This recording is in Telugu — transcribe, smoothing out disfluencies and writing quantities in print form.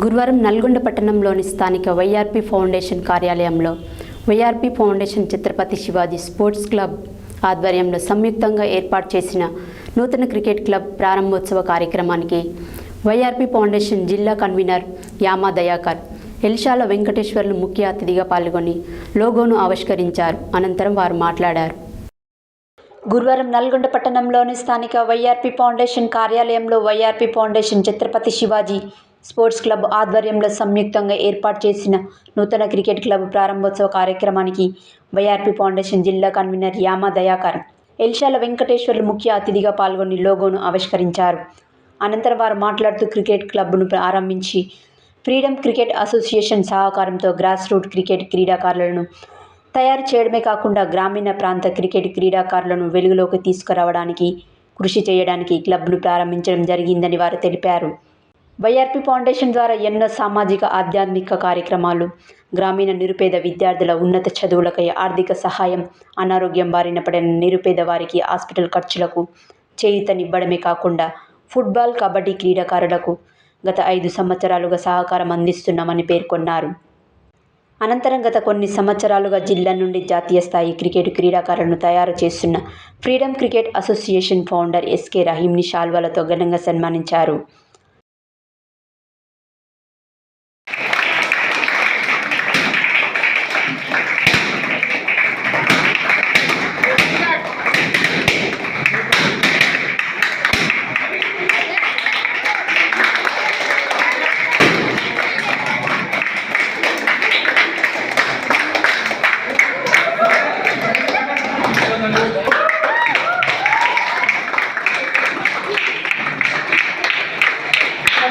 గురువారం నల్గొండ పట్టణంలోని స్థానిక వైఆర్పీ ఫౌండేషన్ కార్యాలయంలో YRP foundation Chhatrapati Shivaji sports club ఆధ్వర్యంలో సంయుక్తంగా ఏర్పాటు చేసిన నూతన క్రికెట్ క్లబ్ ప్రారంభోత్సవ కార్యక్రమానికి వైఆర్పీ ఫౌండేషన్ జిల్లా కన్వీనర్ యామా దయాకర్, ఎల్షాల వెంకటేశ్వర్లు ముఖ్య అతిథిగా పాల్గొని లోగోను ఆవిష్కరించారు. అనంతరం వారు మాట్లాడారు. గురువారం నల్గొండ పట్టణంలోని స్థానిక వైఆర్పీ ఫౌండేషన్ కార్యాలయంలో YRP foundation Chhatrapati Shivaji sports club ఆధ్వర్యంలో సంయుక్తంగా ఏర్పాటు చేసిన నూతన క్రికెట్ క్లబ్ ప్రారంభోత్సవ కార్యక్రమానికి వైఆర్పీ ఫౌండేషన్ జిల్లా కన్వీనర్ యామా దయాకర్, ఎల్షాల వెంకటేశ్వర్లు ముఖ్య అతిథిగా పాల్గొని లోగోను ఆవిష్కరించారు. అనంతరం వారు మాట్లాడుతూ క్రికెట్ క్లబ్ను ప్రారంభించి ఫ్రీడమ్ క్రికెట్ అసోసియేషన్ సహకారంతో గ్రాస్ రూట్ క్రికెట్ క్రీడాకారులను తయారు చేయడమే కాకుండా గ్రామీణ ప్రాంత క్రికెట్ క్రీడాకారులను వెలుగులోకి తీసుకురావడానికి కృషి చేయడానికి క్లబ్ను ప్రారంభించడం జరిగిందని వారు తెలిపారు. వైఆర్పీ ఫౌండేషన్ ద్వారా ఎన్నో సామాజిక ఆధ్యాత్మిక కార్యక్రమాలు, గ్రామీణ నిరుపేద విద్యార్థుల ఉన్నత చదువులకై ఆర్థిక సహాయం, అనారోగ్యం బారిన పడిన నిరుపేద వారికి హాస్పిటల్ ఖర్చులకు చేయూతనివ్వడమే కాకుండా ఫుట్బాల్, కబడ్డీ క్రీడాకారులకు గత 5 సంవత్సరాలుగా సహకారం అందిస్తున్నామని పేర్కొన్నారు. అనంతరం గత కొన్ని సంవత్సరాలుగా జిల్లా నుండి జాతీయ స్థాయి క్రికెట్ క్రీడాకారులను తయారు చేస్తున్న freedom cricket association founder S K రహీంని శాల్వాలతో ఘనంగా సన్మానించారు.